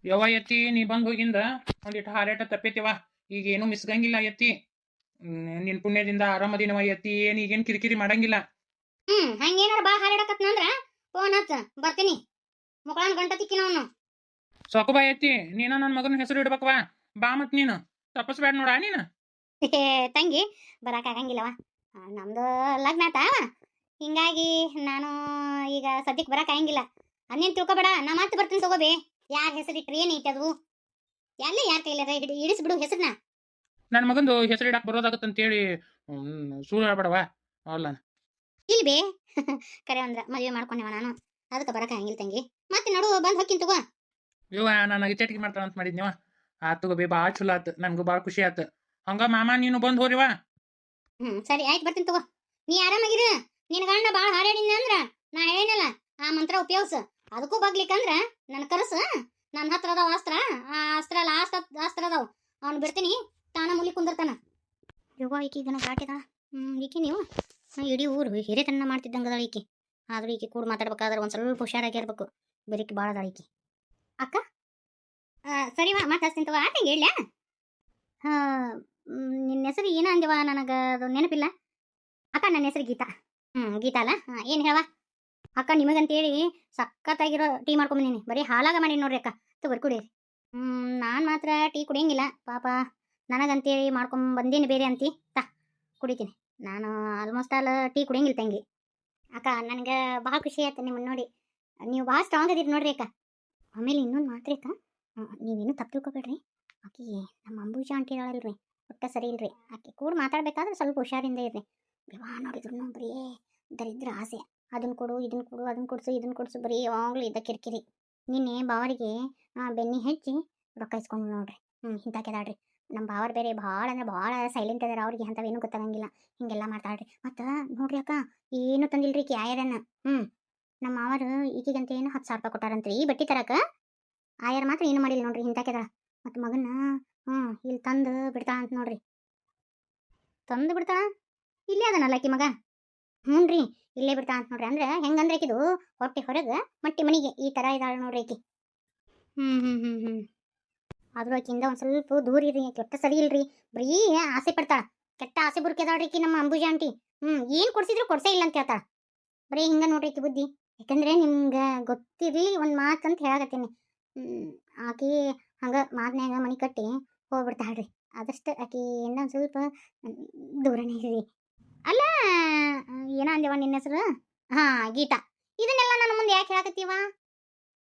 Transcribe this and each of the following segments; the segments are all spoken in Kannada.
ಯವ್ವ ಎತ್ತಿ ನೀ ಬಂದ್ ಹೋಗಿಂದ ಒಂದಿಟ್ಟು ಹಾರಾಟ ತಪ್ಪೈತಿವ. ಈಗ ಏನು ಮಿಸ್ಗಂಗಿಲ್ಲ ಎತ್ತಿ. ನಿನ್ ಪುಣ್ಯದಿಂದ ಆರಾಮದಿನವ ಎತ್ತಿ. ಈಗೇನ್ ಕಿರಿಕಿರಿ ಮಾಡಂಗಿಲ್ಲ. ಹಂಗೇನಾರ ಬಾ ಹಾರಾಡಕತ್ನಂದ್ರ ಫೋನ್ ಹಚ್ಚ ಬರ್ತೀನಿ. ಮುಗಳನ್ ಗಂಟ ತಿಕ್ಕಿನವನು ಸಾಕುಬಾ ಎತ್ತಿ. ನೀನ ನನ್ನ ಮಗನ ಹೆಸರು ಇಡ್ಬೇಕವಾ. ಬಾ ಮತ್ ನೀನು ತಪ್ಪಸ್ಬೇಡ ನೋಡ ನೀನು. ತಂಗಿ ಬರಾಕ ಆಗಂಗಿಲ್ಲವ. ನಮ್ದು ಲಗ್ನ ಆತ. ಹಿಂಗಾಗಿ ನಾನು ಈಗ ಸದ್ಯಕ್ಕೆ ಬರಾಕ ಆಗಂಗಿಲ್ಲ. ಅನ್ನೇನ್ ತಿಳ್ಕೊಬೇಡ. ನಾ ಮತ್ತೆ ಬರ್ತೀನಿ ತಗೋಬೇ. ಯಾರ ಹೆಸರಿಟ್ರಿ ಏನೈತಿ ಅದು ಎಲ್ಲ ಯಾರ ಕೈಲಾರ ಇಡಿಸ್ಬಿಡು ಹೆಸರನ್ನ. ನನ್ನ ಮಗಂದು ಹೆಸರು ಇಡಾಕ್ ಬರೋದಾಗತ್ತಂತೇಳಿ ಸುಳ್ಳು ಹೇಳ್ಬೇಡವಾ. ಅಲ್ಲ ಇಲ್ಲಿ ಬೇ ಕರೆ ಅಂದ್ರ ಮದುವೆ ಮಾಡ್ಕೊಂಡೆವ ನಾನು. ಅದಕ್ಕೆ ಬರಾಕ ಆಗಂಗಿಲ್ಲ ತಂಗಿ. ಮತ್ತೆ ನಡು ಬಂದ್ ಹೊಕ್ಕಿನ್ ತಗೋ. ಇವ ನನಗೆ ಚಟಿಕೆ ಮಾಡ್ತಾನ ಅಂತ ಮಾಡಿದ್ನಿವ. ಆತ್ ತಗೋಬೇ. ಭಾಳ ಚಲೋ ಆತ್. ನನ್ಗೂ ಭಾಳ ಖುಷಿ ಆತ್. ಹಂಗ ಮಾಮ ನೀನು ಬಂದ್ ಹೋರಿವಾ. ಸರಿ ಆಯ್ತು ಬರ್ತೀನಿ ತಗೋ. ನೀ ಆರಾಮಾಗಿರು. ನಿನ್ ಗಂಡ ಬಾಳ ಹಾರಾಡಿನ ಅಂದ್ರ ನಾ ಹೇಳೇನಲ್ಲ ಆ ಮಂತ್ರ ಉಪಯೋಗಿಸ. ಅದಕ್ಕೂ ಬಗ್ಲಿಕ್ಕಂದ್ರ ನನ್ ಕರಸ. ನನ್ನ ಹತ್ರ ಅದಾವ ಅಸ್ತ್ರ. ಆ ಅಸ್ತ್ರ ಲಾಸ್ಟ್ ಅಸ್ತ್ರ ಅದಾವ. ಅವ್ನು ಬಿಡ್ತೀನಿ ತಾನ ಮುಲಿ ಕುಂದಿರ್ತಾನ. ಯವ್ವ ಈಕಿ ಇದನ್ನ ಘಾಟಿದ. ಈಕಿ ನೀವು ಇಡೀ ಊರು ಹಿರಿತನ ಮಾಡ್ತಿದ್ದಂಗದ ಈಕಿ. ಆದ್ರೂ ಈಕಿ ಕೂಡ ಮಾತಾಡ್ಬೇಕಾದ್ರೆ ಒಂದ್ ಸ್ವಲ್ಪ ಹುಷಾರಾಗಿರ್ಬೇಕು. ಬರೀಕಿ ಬಾಳ ಅದಾಳ ಈಕಿ. ಅಕ್ಕ ಸರಿವಾ ಮತ್ತೆ ಹಚ್ತೀನಿ ತಗೋ. ಆತಂಗೆ ಹೇಳ್ಯಾ. ನಿನ್ನ ಹೆಸರು ಏನ ಅಂದವ ನನಗೆ ಅದು ನೆನಪಿಲ್ಲ. ಅಕ್ಕ ನನ್ನ ಹೆಸರು ಗೀತಾ. ಗೀತಾ ಅಲ್ಲ. ಏನು ಹೇಳವ ಅಕ್ಕ. ನಿಮಗಂತೇಳಿ ಸಖತ್ತಾಗಿರೋ ಟೀ ಮಾಡ್ಕೊಂಬಂದಿನಿ. ಬರೀ ಹಾಲಾಗ ಮಾಡಿ ನೋಡ್ರಿ ಅಕ್ಕ. ತಗೋರಿ ಕುಡೀರಿ. ನಾನು ಮಾತ್ರ ಟೀ ಕುಡಿಯಂಗಿಲ್ಲ ಪಾಪ. ನನಗಂತೇಳಿ ಬಂದೇನಿ ಬೇರೆ ಅಂತಿ ತಾ ಕುಡಿತೀನಿ. ನಾನು ಆಲ್ಮೋಸ್ಟ್ ಆಲ್ ಟೀ ಕುಡಿಯಂಗಿಲ್ಲ ತಂಗಿ. ಅಕ್ಕ ನನಗೆ ಭಾಳ ಖುಷಿ ಆಯ್ತು ನಿಮ್ಮನ್ನು ನೋಡಿ. ನೀವು ಭಾಳ ಸ್ಟ್ರಾಂಗ್ ಅದೀರಿ ನೋಡ್ರಿ ಅಕ್ಕ. ಆಮೇಲೆ ಇನ್ನೊಂದು ಮಾತ್ರಿ ಅಕ್ಕ. ನೀವೇನು ತಪ್ಪು ತಿಳ್ಕೊಬೇಡ್ರಿ. ಆಕಿ ನಮ್ಮ ಅಂಬೂಜ ಆಂಟಿ ಇದಾಳಲ್ರಿ ಒಟ್ಟ ಸರಿ ಇಲ್ರಿ. ಆಕೆ ಕೂಡ ಮಾತಾಡ್ಬೇಕಾದ್ರೆ ಸ್ವಲ್ಪ ಹುಷಾರಿಂದ ಇರ್ರಿ. ವಿವಾಹ ನೋಡಿದ್ರು ಬರೀ ದರಿದ್ರ ಆಸೆ. ಅದನ್ನ ಕೊಡು ಇದನ್ನ ಕೊಡು ಅದನ್ನ ಕೊಡ್ಸು ಇದನ್ನ ಕೊಡ್ಸು ಬರೀ ಯಾವಾಗಲೂ ಇದ್ದ ಕಿರಿಕಿರಿ. ನಿನ್ನೆ ಬಾವರಿಗೆ ಬೆನ್ನಿ ಹೆಚ್ಚಿ ರೊಕ್ಕ ಇಸ್ಕೊಂಡು ನೋಡ್ರಿ. ಇಂಥಾಕೆದಾಳ್ರಿ. ನಮ್ಮ ಬಾವರ್ ಬೇರೆ ಭಾಳ ಅಂದ್ರೆ ಭಾಳ ಸೈಲೆಂಟ್ ಅದಾರ. ಅವ್ರಿಗೆ ಅಂಥವೇನು ಗೊತ್ತಾಗಂಗಿಲ್ಲ. ಹಿಂಗೆಲ್ಲ ಮಾಡ್ತಾಳ್ರಿ. ಮತ್ತು ನೋಡ್ರಿ ಅಕ್ಕ ಏನು ತಂದಿಲ್ರಿ ಈಕಿ ಆಯರನ್ನ. ನಮ್ಮ ಮಾವರು ಈಕಿಗಂತ ಏನು 10,000 ರೂಪಾಯಿ ಕೊಟ್ಟಾರಂತ್ರಿ ಈ ಬಟ್ಟೆ ತರಕ. ಆಯರ್ ಮಾತ್ರ ಏನು ಮಾಡಿಲ್ಲ ನೋಡ್ರಿ ಇಂಥಾಕೆದಾಳ. ಮತ್ತು ಮಗನ್ನ ಇಲ್ಲಿ ತಂದು ಬಿಡ್ತಾಳ ಅಂತ ನೋಡ್ರಿ. ತಂದು ಬಿಡ್ತಾಳ ಇಲ್ಲೇ ಅದನಲ್ಲ ಆಕಿ ಮಗ. ಹ್ಞೂ ಇಲ್ಲೇ ಬಿಡ್ತಾಳ ಅಂತ ನೋಡ್ರಿ. ಅಂದ್ರೆ ಹೆಂಗಂದ್ರೆ ಆಕಿದು ಹೊಟ್ಟೆ ಹೊರಗೆ ಮಟ್ಟಿ ಮನಿಗೆ ಈ ಥರ ಇದ್ದಾಳೆ ನೋಡ್ರಿ ಆಕಿ. ಆದ್ರೂ ಆಕಿಂದ ಒಂದು ಸ್ವಲ್ಪ ದೂರ ಇರ್ರಿ. ಕೆಟ್ಟ ಸರಿ ಇಲ್ರಿ. ಬರೀ ಆಸೆ ಪಡ್ತಾಳ. ಕೆಟ್ಟ ಆಸೆ ಬುರ್ಕೆದಾಳ್ರಿ ಆಕಿ ನಮ್ಮ ಅಂಬುಜ ಆಂಟಿ. ಏನು ಕೊಡ್ಸಿದ್ರು ಕೊಡ್ಸೇ ಇಲ್ಲ ಅಂತ ಹೇಳ್ತಾಳ. ಬರೀ ಹಿಂಗೆ ನೋಡ್ರಿ ಆಕಿ ಬುದ್ಧಿ. ಯಾಕಂದ್ರೆ ನಿಮ್ಗೆ ಗೊತ್ತಿರಲಿ ಒಂದು ಮಾತು ಅಂತ ಹೇಳಕತ್ತೀನಿ. ಆಕಿ ಹಂಗೆ ಮಾತನ್ಯಾಗ ಮನೆ ಕಟ್ಟಿ ಹೋಗ್ಬಿಡ್ತಾಳ್ರಿ. ಆದಷ್ಟು ಆಕಿ ಇಂದ ಒಂದು ಸ್ವಲ್ಪ ದೂರನೇ ಇರ್ರಿ. ಅಲ್ಲ ಏನೋ ಅಂದೇವ ನಿನ್ನ ಹೆಸರು. ಗೀತಾ. ಇದನ್ನೆಲ್ಲ ನನ್ನ ಮುಂದೆ ಯಾಕೆ ಹೇಳಕತ್ತೀವ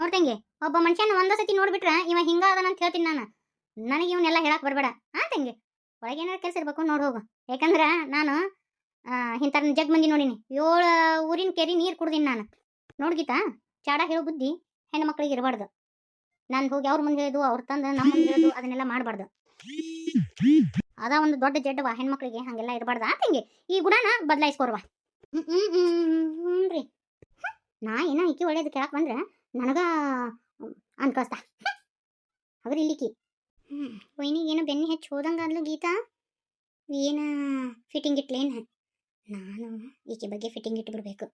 ನೋಡ್ತಂಗೆ. ಒಬ್ಬ ಮನುಷ್ಯನ ಒಂದ ಸತಿ ನೋಡ್ಬಿಟ್ರೆ ಇವ ಹಿಂಗ ಅದನಂತ ಹೇಳ್ತೀನಿ ನಾನು. ನನಗೆ ಇವನ್ನೆಲ್ಲ ಹೇಳಕ್ ಬರಬೇಡ ತಂಗೆ. ಒಳಗೇನಾರ ಕೆಲಸ ಇರ್ಬೇಕು ನೋಡಿ ಹೋಗು. ಯಾಕಂದ್ರೆ ನಾನು ಇಂಥ ಜಗ್ ಮಂದಿ ನೋಡೀನಿ. 7 ಊರಿನ ಕೆರಿ ನೀರು ಕುಡ್ದೀನಿ ನಾನು. ನೋಡ್ಗೀತಾ ಚಾಡ ಹೇಳೋ ಬುದ್ಧಿ ಹೆಣ್ಣು ಮಕ್ಳಿಗೆ ಇರಬಾರ್ದು. ನಾನು ಹೋಗಿ ಅವ್ರ ಮುಂದೆ ಹೇಳೋದು ಅವ್ರ ತಂದು ನಮ್ಮ ಮುಂದೆ ಹೇಳೋದು ಅದನ್ನೆಲ್ಲ ಮಾಡಬಾರ್ದು. ಅದ ಒಂದು ದೊಡ್ಡ ಜಡ್ಡವ. ಹೆಣ್ಮಕ್ಳಿಗೆ ಹಂಗೆಲ್ಲ ಇರಬಾರ್ದು ತಂಗಿ. ಈ ಗುಣನ ಬದಲಾಯಿಸ್ಕೋರ್ವ. ಹ್ಞೂ ನಾ ಏನೋ ಈಕಿ ಒಳ್ಳೇದು ಕೇಳಕ್ಕೆ ಬಂದ್ರೆ ನನಗ ಅನ್ಕಸ್ತಾ ಅವ್ರ ಇಲ್ಲಿಕಿ. ವೈನಿಗೇನು ಬೆನ್ನಿ ಹೆಚ್ಚು ಹೋದಂಗೆ ಅಂದ್ಲು ಗೀತಾ. ಏನು ಫಿಟ್ಟಿಂಗ್ ಇಟ್ಲೇನು. ನಾನು ಈಕೆ ಬಗ್ಗೆ ಫಿಟ್ಟಿಂಗ್ ಇಟ್ಬಿಡ್ಬೇಕು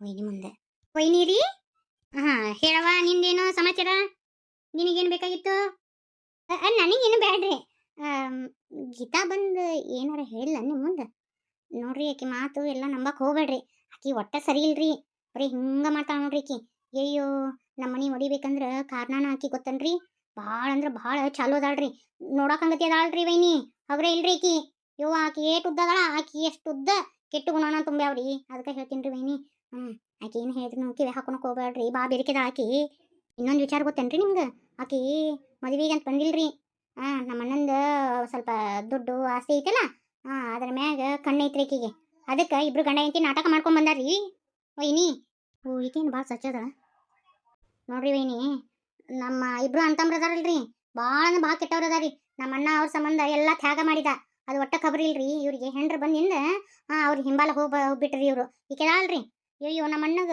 ವೈನಿ ಮುಂದೆ. ವೈನಿ ರೀ ಹೇಳವ ನಿಂದೇನು ಸಮಾಚಾರ. ನಿನಗೇನು ಬೇಕಾಗಿತ್ತು. ನನಗೇನು ಬೇಡ್ರಿ. ಗೀತಾ ಬಂದು ಏನಾರ ಹೇಳಿಲ್ಲ ನಿಮ್ಮ ಮುಂದೆ. ನೋಡ್ರಿ ಆಕಿ ಮಾತು ಎಲ್ಲ ನಂಬಕ್ಕೆ ಹೋಗ್ಬೇಡ್ರಿ. ಆಕಿ ಒಟ್ಟ ಸರಿ ಇಲ್ರಿ. ಬರೀ ಹಿಂಗೆ ಮಾಡ್ತಾಳೆ ನೋಡ್ರಿ ಆಕಿ. ಅಯ್ಯೋ ನಮ್ಮ ಮನೆ ಹೊಡಿಬೇಕಂದ್ರೆ ಕಾರಣನ ಆಕಿ ಗೊತ್ತನ್ರಿ. ಭಾಳ ಅಂದ್ರೆ ಭಾಳ ಚಾಲು ಅದಾಳ್ರಿ. ನೋಡಕ್ಕೆ ಹಂಗತಿ ಅದಾಳ್ರಿ ವೈನಿ. ಅವ್ರೇ ಇಲ್ರಿ ಆಕಿ. ಯವ್ವ ಆಕಿ ಏಟು ಉದ್ದ ಅದಾಳ. ಆಕಿ ಎಷ್ಟು ಉದ್ದ ಕೆಟ್ಟು ಗುಣನ ತುಂಬ್ಯಾವ್ರಿ. ಅದಕ್ಕೆ ಹೇಳ್ತೀನಿ ರೀ ವೈನಿ. ಆಕಿ ಏನು ಹೇಳಿದ್ರು ಕಿವಿ ಹಾಕೊಳಕ್ಕೆ ಹೋಗ್ಬೇಡ್ರಿ. ಬಾ ಬೆರಿಕೆದ ಆಕಿ. ಇನ್ನೊಂದು ವಿಚಾರ ಗೊತ್ತೇನ್ರಿ ನಿಮ್ಗೆ. ಆಕಿ ಮದುವೆಗೆ ಅಂತ ಬಂದಿಲ್ರಿ. ನಮ್ಮ ಅಣ್ಣಂದು ಸ್ವಲ್ಪ ದುಡ್ಡು ಆಸ್ತಿ ಐತಲ್ಲ ಅದ್ರ ಮ್ಯಾಗ ಕಣ್ಣೈತ್ರಿ ಆಕಿಗೆ. ಅದಕ್ಕೆ ಇಬ್ರು ಗಂಡ ಹೆಂಡತಿ ನಾಟಕ ಮಾಡ್ಕೊಂಡು ಬಂದಾರ್ರಿ ವೈನಿ. ಈಗೇನು ಭಾಳ ಸಚ್ಚದ ನೋಡ್ರಿ ವೈನಿ. ನಮ್ಮ ಇಬ್ರು ಅಂತಂಬ್ರ ಅದಾರಲ್ರಿ ಭಾಳ ಅಂದ್ರೆ ಭಾಳ ಕೆಟ್ಟವ್ರು ಅದಾರಿ. ನಮ್ಮ ಅಣ್ಣ ಅವ್ರ ಸಂಬಂಧ ಎಲ್ಲ ತ್ಯಾಗ ಮಾಡಿದ. ಅದು ಒಟ್ಟ ಖಬರ್ ಇಲ್ರಿ ಇವ್ರಿಗೆ. ಹೆಂಡ್ರು ಬಂದಿಂದ ಅವ್ರ ಹಿಂಬಾಲ ಹೋಗ್ಬಿಟ್ರಿ ಇವರು. ಈಕೆದಾಳ್ರಿ. ಅಯ್ಯೋ ನಮ್ಮ ಅಣ್ಣಗ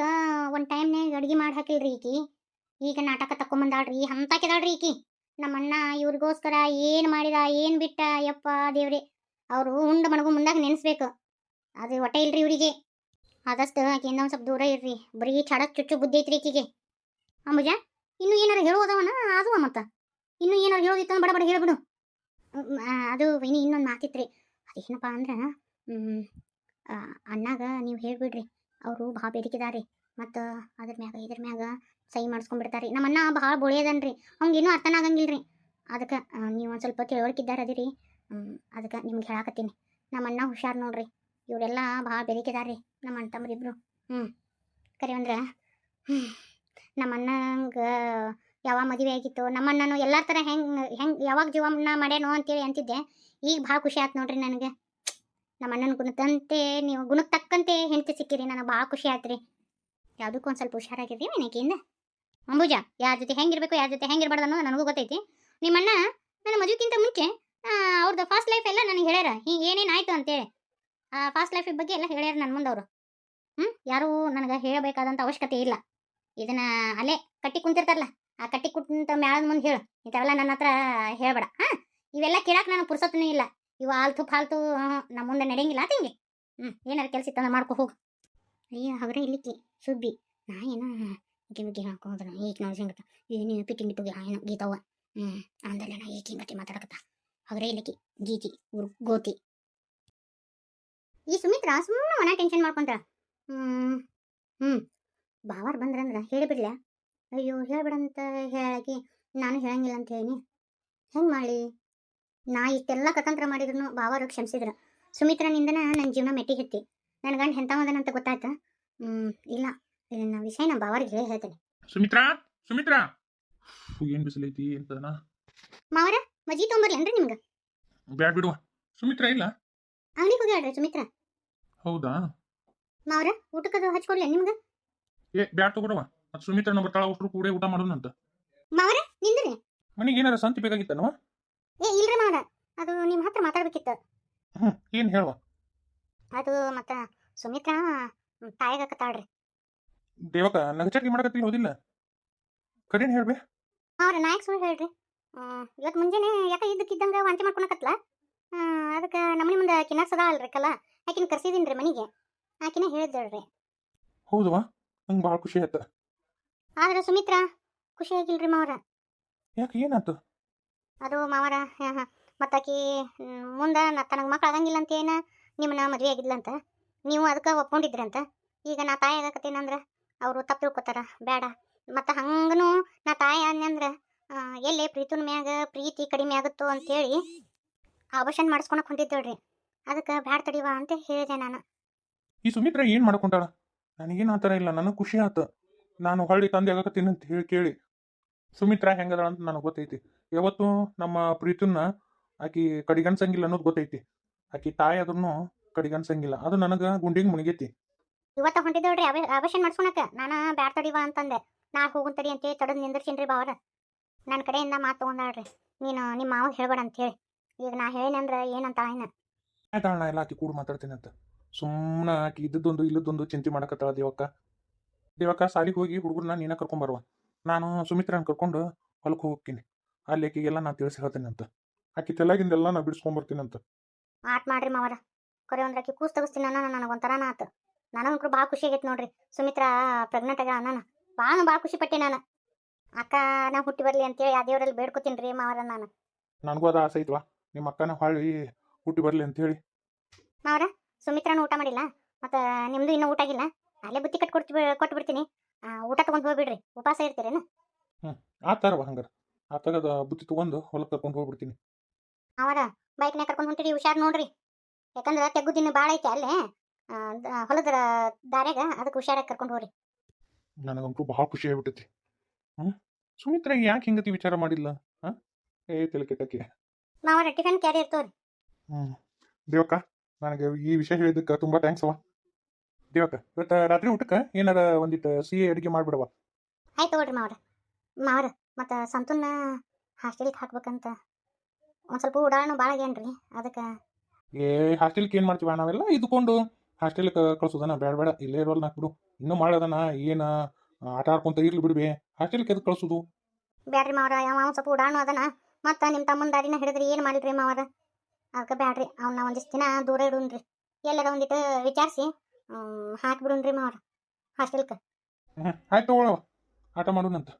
ಒಂದು ಟೈಮ್ನಾಗ ಅಡುಗೆ ಮಾಡಿ ಹಾಕಿಲ್ರಿ ಈಕಿ. ಈಗ ನಾಟಕ ತಕೊಂಬಂದಾಳ್ರಿ. ಅಂತಾಕೆದಾಳ್ರಿ ಈಕಿ. ನಮ್ಮ ಅಣ್ಣ ಇವ್ರಿಗೋಸ್ಕರ ಏನು ಮಾಡಿದ ಏನು ಬಿಟ್ಟ ಯಪ್ಪ ದೇವ್ರಿ. ಅವರು ಉಂಡು ಮಣಗು ಮುಂದಾಗ ನೆನೆಸ್ಬೇಕು. ಅದು ಒಟ್ಟ ಇಲ್ರಿ ಇವರಿಗೆ. ಆದಷ್ಟು ಆಕೆಯಿಂದ ಒಂದು ಸ್ವಲ್ಪ ದೂರ ಇರ್ರಿ. ಬರೀ ಚಾಡಕ್ ಚುಚ್ಚು ಬುದ್ಧಿ ಐತ್ರಿ ಈಕಿಗೆ. ಅಂಬುಜ ಇನ್ನೂ ಏನಾರು ಹೇಳೋದವನ ಅದು ಮತ್ತೆ ಇನ್ನೂ ಏನಾರು ಹೇಳೋದಿತ್ತು ಬಡ ಬಡ ಹೇಳ್ಬಿಡು. ಅದು ವೈನಿ ಇನ್ನೊಂದು ಮಾತಿತ್ರಿ. ಅದೇನಪ್ಪ ಅಂದ್ರೆ ಅಣ್ಣಾಗ ನೀವು ಹೇಳ್ಬಿಡ್ರಿ, ಅವರು ಭಾಳ ಬೇಡಿಕೆದಾರಿ ಮತ್ತು ಅದ್ರ ಮ್ಯಾಗ ಇದ್ರ ಮ್ಯಾಗ ಸಹಿ ಮಾಡಿಸ್ಕೊಂಡ್ಬಿಡ್ತಾರೆ. ನಮ್ಮ ಅಣ್ಣ ಭಾಳ ಬೋಳಿಯದನ್ರಿ, ಅವ್ನಿಗೇನು ಅರ್ಥನ ಆಗಂಗಿಲ್ರಿ. ಅದಕ್ಕೆ ನೀವು ಒಂದು ಸ್ವಲ್ಪ ತಿಳುವಳಿಕಿದ್ದಾರೆ ಅದಿರಿ. ಅದಕ್ಕೆ ನಿಮ್ಗೆ ಹೇಳಾಕತ್ತೀನಿ. ನಮ್ಮ ಅಣ್ಣ ಹುಷಾರು ನೋಡ್ರಿ, ಇವರೆಲ್ಲ ಭಾಳ ಬೇಡಿಕೆದಾರಿ ನಮ್ಮ ಅಣ್ಣ ತಮ್ಮರಿಬ್ರು. ಕರೆ ಅಂದ್ರೆ ನಮ್ಮ ಅಣ್ಣಂಗೆ ಯಾವಾಗ ಮದುವೆ ಆಗಿತ್ತು, ನಮ್ಮ ಅಣ್ಣನು ಎಲ್ಲರ ಥರ ಹೆಂಗೆ ಯಾವಾಗ ಜೀವನ ಮಾಡ್ಯಾನೋ ಅಂತೇಳಿ ಅಂತಿದ್ದೆ. ಈಗ ಭಾಳ ಖುಷಿ ಆಯ್ತು ನೋಡ್ರಿ ನನಗೆ. ನಮ್ಮ ಅಣ್ಣನ ಗುಣದಂತೆ ನೀವು ಗುಣಕ್ಕೆ ತಕ್ಕಂತೆ ಹೆಂಡತಿ ಸಿಕ್ಕಿರಿ, ನನಗೆ ಭಾಳ ಖುಷಿ ಆಯ್ತು ರೀ. ಯಾವುದಕ್ಕೂ ಒಂದು ಸ್ವಲ್ಪ ಹುಷಾರಾಗಿರ್ರಿ ಮೇನಕಿಯಿಂದ. ಅಂಬುಜ ಯಾರ ಜೊತೆ ಹೆಂಗಿರ್ಬೇಕು ಯಾರ ಜೊತೆ ಹೆಂಗಿರ್ಬಾರ್ದು ಅನ್ನೋದು ನನಗೂ ಗೊತ್ತೈತಿ. ನಿಮ್ಮ ಅಣ್ಣ ನನ್ನ ಮದುವೆಗಿಂತ ಮುಂಚೆ ಅವ್ರದ್ದು ಫಾಸ್ಟ್ ಲೈಫ್ ಎಲ್ಲ ನನಗೆ ಹೇಳ್ಯಾರ, ಹಿಂಗೆ ಏನೇನು ಆಯಿತು ಅಂತೇಳಿ. ಆ ಫಾಸ್ಟ್ ಲೈಫ್ ಬಗ್ಗೆ ಎಲ್ಲ ಹೇಳ್ಯಾರ ನನ್ನ ಮುಂದವರು. ಯಾರೂ ನನಗೆ ಹೇಳಬೇಕಾದಂಥ ಅವಶ್ಯಕತೆ ಇಲ್ಲ. ಇದನ್ನು ಅಲ್ಲೇ ಕಟ್ಟಿ ಕುಂತಿರ್ತಾರಲ್ಲ, ಆ ಕಟ್ಟಿ ಕುಂತ ಮ್ಯಾಳದ ಮುಂದೆ ಹೇಳು, ಇಂಥವೆಲ್ಲ ನನ್ನ ಹತ್ರ ಹೇಳ್ಬೇಡ. ಇವೆಲ್ಲ ಕೇಳಕ್ಕೆ ನನಗೆ ಪುರ್ಸೊತ್ತನೇ ಇಲ್ಲ. ಇವು ಆಲ್ತು ಫಾಲ್ತು ನಮ್ಮ ಮುಂದೆ ನಡೆಯಂಗಿಲ್ಲ ತಂಗಿ. ಏನಾರು ಕೆಲಸ ಇತ್ತಂದ್ರೆ ಮಾಡ್ಕೊ ಹೋಗು. ಅಯ್ಯ ಅವರೇ ಇಲ್ಲಿಕ್ಕಿ ಸುಬ್ಬಿ, ನಾ ಏನೋ ಗಿಮ್ಗಿ ಹಾಕೋದ್ರ ಈಗ ನೋಡಿ ಹೆಂಗತ್ತ ಏನು ಪಿಟ್ಟಿಂಗ್ ಇಟ್ಟು ಏನೋ ಗೀತವ್ವ ಅಂದಲ್ಲ ನಾ ಈಗ ಹಿಂಗತಿ ಮಾತಾಡಕತ್ತ. ಅವರೇ ಇಲ್ಲಿಕ್ಕಿ ಗೀತಿ ಗೋತಿ. ಈ ಸುಮಿತ್ರ ಸುಮ್ಮನೆ ಮನ ಟೆನ್ಷನ್ ಮಾಡ್ಕೊಂಡ್ರ. ಬಾವಾರ್ ಬಂದ್ರಂದ್ರೆ ಹೇಳಿಬಿಡ್ಲ. ಅಯ್ಯೋ ಹೇಳ್ಬಿಡಂತ ಹೇಳಾಕಿ ನಾನು ಹೇಳಂಗಿಲ್ಲ ಅಂತ ಹೇಳಿ ಹೆಂಗೆ ಮಾಡಿ. ನಾ ಇಷ್ಟೆಲ್ಲ ಕತಂತ್ರ ಮಾಡಿದ್ರು ಬಾವಾರು ಕ್ಷಮಿಸಿದ್ರು. ಸುಮಿತ್ರನಿಂದನ ನನ್ನ ಜೀವನ ಮೆಟ್ಟಿಗೆ ಹತ್ತಿ ನನ್ನ ಗಂಡ ಎಂಥವದನಂತ ಗೊತ್ತಾಯ್ತು. ಇಲ್ಲ ಇದನ್ನ ವಿಷಯ ನಮ್ಮ ಬಾವರಿಗೆ ಹೇಳ್ತೇನೆ. ಸುಮಿತ್ರಾ ಸುಮಿತ್ರಾ ಏನು ಬಿಸಿಲೈತಿ ಅಂತದನ ಮಾವರ ಮಜ್ಜಿ ತೊಗೊಂಬರ್ಲೇನ್ರಿ ನಿಮ್ಗೆ? ಬ್ಯಾಡ್ ಬಿಡುವ, ಸುಮಿತ್ರಾ ಇಲ್ಲ ಅಂಗಡಿಗೆ ಹೋಗಿ ಹೇಳ್ರಿ ಸುಮಿತ್ರ. ಹೌದಾ ಮಾವರ ಊಟಕ್ಕದು ಹಚ್ಕೊಡ್ಲೇ ನಿಮ್ಗೆ? ಬ್ಯಾಡ್ ತಗೊಡವ, ಅದು ಸುಮಿತ್ರನ ಬರ್ತಾಳ, ಒಟ್ಟರು ಕೂಡ ಊಟ ಮಾಡೋಣಂತ. ಮಾವರ ನಿಂದ್ರಿ, ಮನೆಗೆ ಏನಾರ ಸಂತಿ ಬೇಕಾಗಿತ್ತನವ? ಇಲ್ರಿ ಮಾವರ, ಅದು ನಿಮ್ಮ ಹತ್ರ ಮಾತಾಡ್ಬೇಕಿತ್ತು. ಏನು ಹೇಳುವ? ಅದು ಮತ್ತೆ ಸುಮಿತ್ರ ತಾಯಿಗಾಕತ್ತಾಳ್ರಿ. ದೇವಕ ನಗಚಟ್ಟಿ ಮಾಡಕತ್ತಿ ಹೋದಿಲ್ಲ, ಕರೇನು ಹೇಳ್ಬೇ? ಅವ್ರ ನಾಯಕ್ ಸುಳ್ಳು ಹೇಳ್ರಿ. ಇವತ್ತು ಮುಂಜಾನೆ ಯಾಕೆ ಇದ್ದಕ್ಕಿದ್ದಂಗೆ ವಾಂತಿ ಮಾಡ್ಕೊಳಕತ್ಲ. ಅದಕ್ಕೆ ನಮ್ಮನೆ ಮುಂದೆ ಆಕಿನ ಸದಾ ಅಲ್ರಿ ಕಲ್ಲ, ಆಕಿನ ಕರ್ಸಿದೀನಿ ರೀ ಮನೆಗೆ. ಆಕಿನ ಹೇಳಿದ್ರಿ. ಹೌದವಾ, ನಂಗೆ ಭಾಳ ಖುಷಿ ಆಯ್ತು. ಆದ್ರೆ ಸುಮಿತ್ರ ಖುಷಿ ಆಗಿಲ್ರಿ ಮಾವರ. ಯಾಕೆ ಏನಾಯ್ತು? ಅದು ಮಾವರ ಮತ್ತಾಕಿ ಮುಂದೆ ತನಗೆ ಮಕ್ಳು ಆಗಂಗಿಲ್ಲ ಅಂತ ಏನ ನಿಮ್ಮನ್ನ ಮದುವೆ ಆಗಿದ್ಲಂತ, ನೀವು ಅದಕ್ಕೆ ಒಪ್ಕೊಂಡಿದ್ರಂತ. ಈಗ ನಾ ತಾಯಿ ಆಗಕತ್ತೀನಂದ್ರೆ ಅವರು ತಪ್ಪು ತಿಳ್ಕೊತಾರ, ಬೇಡ. ಮತ್ತು ಹಂಗೂ ನಾ ತಾಯಿ ಆದ್ನಂದ್ರೆ ಎಲ್ಲೇ ಪ್ರೀತಿನ ಮ್ಯಾಗ ಪ್ರೀತಿ ಕಡಿಮೆ ಆಗುತ್ತೋ ಅಂತೇಳಿ ಆಪರೇಷನ್ ಮಾಡಿಸ್ಕೊಳಕ್ ಹೊಂಟಿದ್ದೇಳ್ರಿ. ಅದಕ್ಕೆ ಬ್ಯಾಡ ತಡಿವಾ ಅಂತ ಹೇಳಿದೆ ನಾನು. ಈ ಸುಮಿತ್ರ ಏನು ಮಾಡ್ಕೊಂಡಾಳ? ನನಗೇನು ಆ ಥರ ಇಲ್ಲ, ನನಗೆ ಖುಷಿ ಆಯ್ತು. ನಾನು ಹೊಳ್ಳಿ ತಂದೆ ಆಗಕತ್ತೀನಿ ಅಂತ ಹೇಳಿ ಕೇಳಿ ಸುಮಿತ್ರಾ ಹೆಂಗದಾಳ ಅಂತ ನನಗೆ ಗೊತ್ತೈತಿ. ಯಾವತ್ತು ನಮ್ಮ ಪ್ರೀತಿನ ಆಕಿ ಕಡಿಗನ್ಸಂಗಿಲ್ಲ ಅನ್ನೋದು ಗೊತ್ತೈತಿ. ಆಕಿ ತಾಯಿ ಆದ್ರೂ ಕಡಿಗನ್ಸಂಗಿಲ್ಲ, ಅದು ನನಗೆ ಗುಂಡಿಗೆ ಮುಣಿಗೈತಿ. ಇವತ್ತ ಹೊಂಟಿದ್ದೇಳ್ರಿ ಆಪರೇಷನ್ ಮಾಡಿಸ್ಕೊಳಕ. ನಾನು ಬ್ಯಾಡ ತಡಿವಾ ಅಂತಂದೆ. ನಾ ಹೋಗುನ್ ತಡಿ ಅಂತೇಳಿ ತಡದ್ ನಿಂದಿರ್ಸೀನ್ರಿ ಬಾವರ. ನನ್ನ ಕಡೆಯಿಂದ ಮಾತು ತೊಗೊಂಡಾಳ್ರಿ, ನೀನು ನಿಮ್ಮ ಮಾವ ಹೇಳ್ಬೇಡ ಅಂತೇಳಿ. ಈಗ ನಾ ಹೇಳಿನಂದ್ರೆ ಏನಂತ ಆಯ್ನ ಆಯ್ತಾಳ, ನಾ ಎಲ್ಲ ಆಕಿ ಕೂಡ ಮಾತಾಡ್ತೀನಿ ಅಂತ. ಸುಮ್ಮನೆ ಆಕಿ ಇದ್ದದ್ದೊಂದು ಇಲ್ಲದೊಂದು ಚಿಂತೆ ಮಾಡಕತ್ತಾಳ. ದೇವಕ್ಕ ಸಾಲಿಗೆ ಹೋಗಿ ಹುಡುಗರನ್ನ ನೀನ ಕರ್ಕೊಂಬರುವ, ನಾನು ಸುಮಿತ್ರನ ಕರ್ಕೊಂಡು ಹೊಲಕ್ಕೆ ಹೋಗ್ತೀನಿ. ಅಲ್ಲಿ ಆಕಿಗೆಲ್ಲ ನಾ ತಿಳಿಸಿ ಹೇಳ್ತೀನಿ ಅಂತ. ಆಕಿ ತೆಲಾಗಿಂದೆಲ್ಲ ನಾ ಬಿಡಿಸ್ಕೊಂಬರ್ತೀನಿ ಅಂತ. ಆಟ್ ಮಾಡ್ರಿ ಮಾವರ. ಕೊರೆ ಅಂದ್ರೆ ಆಕಿ ಕೂಸ್ ತೆಗಿಸ್ತೀನಿ ನಾನು, ನನಗೊಂಥರನ ಆತು. ನನಗಂಕರು ಭಾಳ ಖುಷಿ ಆಗೈತೆ ನೋಡ್ರಿ. ಸುಮಿತ್ರ ಪ್ರೆಗ್ನೆಂಟ್ ಆಗ್ಯಾಳ ನಾನು ಭಾಳ ಖುಷಿ ಪಟ್ಟೆ. ನಾನು ಅಕ್ಕನ ಹುಟ್ಟಿ ಬರಲಿ ಅಂತೇಳಿ ಆ ದೇವರಲ್ಲಿ ಬೇಡ್ಕೊತೀನಿ ರೀ ಮಾವರ. ನನಗೂ ಅದು ಆಸೆ ಐತ್ವಾ, ನಿಮ್ಮ ಅಕ್ಕನ ಹೊಳ್ಳಿ ಹುಟ್ಟಿ ಬರಲಿ ಅಂತೇಳಿ. ಮಾವರ ಸುಮಿತ್ರನ ಊಟ ಮಾಡಿಲ್ಲ, ಮತ್ತು ನಿಮ್ಮದು ಇನ್ನೂ ಊಟ ಆಗಿಲ್ಲ. ಅಲ್ಲೇ ಬುತ್ತಿ ಕೊಟ್ಟು ಬಿಡ್ತೀನಿ. ಊಟ ತೊಗೊಂಡು ಹೋಗ್ಬಿಡ್ರಿ, ಉಪವಾಸ ಇರ್ತೀರೇನು? ಆ ಥರವ ಹಂಗಾರೆ ಆ ಥರದ ಬುತ್ತಿ ತೊಗೊಂಡು ಹೊಲಕ್ಕೆ ಕರ್ಕೊಂಡು ಹೋಗ್ಬಿಡ್ತೀನಿ. ಮಾವರ ಬೈಕ್ನಾಗ ಕರ್ಕೊಂಡು ಹೊಂಟಿರಿ, ಹುಷಾರು ನೋಡ್ರಿ. ಯಾಕಂದ್ರೆ ತೆಗ್ಗು ದಿನ ಭಾಳ ಐತೆ ಅಲ್ಲೇ ಹೊಲದ ದಾರ್ಯಾಗ, ಅದಕ್ಕೆ ಹುಷಾರಾಗಿ ಕರ್ಕೊಂಡು ಹೋಗ್ರಿ. ನನಗಂತೂ ಭಾಳ ಖುಷಿ ಆಗ್ಬಿಟ್ಟೈತಿ. ಸುಮಿತ್ರ ಯಾಕೆ ಹಿಂಗತಿ ವಿಚಾರ ಮಾಡಿಲ್ಲ? ತಲೆ ಕೆಟ್ಟಕ್ಕೆ. ಮಾವರ ಟಿಫನ್ ಕ್ಯಾರಿ ಇರ್ತವ್ರಿ. ದೇವಕ್ಕ, ನನಗೆ ಈ ವಿಷಯ ಹೇಳಿದ್ದಕ್ಕೆ ತುಂಬ ಥ್ಯಾಂಕ್ಸ್ ಅವ. ದೇವಕ್ಕ, ಇವತ್ತು ರಾತ್ರಿ ಊಟಕ್ಕೆ ಏನಾರ ಒಂದಿಟ್ಟು ಸಿಹಿ ಅಡುಗೆ ಮಾಡಿಬಿಡವ. ಆಯ್ತು ತಗೊಳ್ರಿ ಮಾವರ. ಮತ್ತು ಸಂತೂನ್ನ ಹಾಸ್ಟೆಲ್ಗೆ ಹಾಕ್ಬೇಕಂತ ಒಂದು ಸ್ವಲ್ಪ ಉಡಾಣು ಭಾಳ ಆಗ್ಯಾನ್ರಿ. ಅದಕ್ಕೆ ಹಾಸ್ಟೆಲ್ಗೆ ಏನು ಮಾಡ್ತೀವ ನಾವೆಲ್ಲ ಇದ್ಕೊಂಡು ಹಾಸ್ಟೆಲ್ಗೆ ಕಳ್ಸೋದನ? ಬೇಡ, ಇಲ್ಲೇ ಇರೋಲ್ಲ ನಾಕ್ಬಿಡು. ಇನ್ನೂ ಮಾಡೋದನ ಏನು ಆಟ ಆಡ್ಕೊಂತ ಇರ್ಲಿ ಬಿಡ್ಬಿ, ಹಾಸ್ಟೆಲ್ಗೆ ಎದಕ್ಕೆ ಕಳ್ಸೋದು? ಬ್ಯಾಡ್ರಿ ಮಾವರ, ಯಾವ ಸ್ವಲ್ಪ ಉಡಾಣು ಅದನ. ಮತ್ತು ನಿಮ್ಮ ತಮ್ಮನ ದಾರಿನ ಹಿಡಿದ್ರಿ ಏನು ಮಾಡಿಲ್ರಿ ಮಾವರ. ಅದಕ್ಕೆ ಬ್ಯಾಡ್ರಿ, ಅವನ್ನ ಒಂದಿಷ್ಟು ದಿನ ದೂರ ಇಡೋನ್ರಿ. ಎಲ್ಲರ ಒಂದಿಟ್ಟು ವಿಚಾರಿಸಿ ಹಾಕಿಬಿಡೋನ್ರಿ ಮಾವರ ಹಾಸ್ಟೆಲ್ಗೆ. ಆಯ್ತು ತಗೊಳವ, ಆಟ ಮಾಡೋಣಂತ.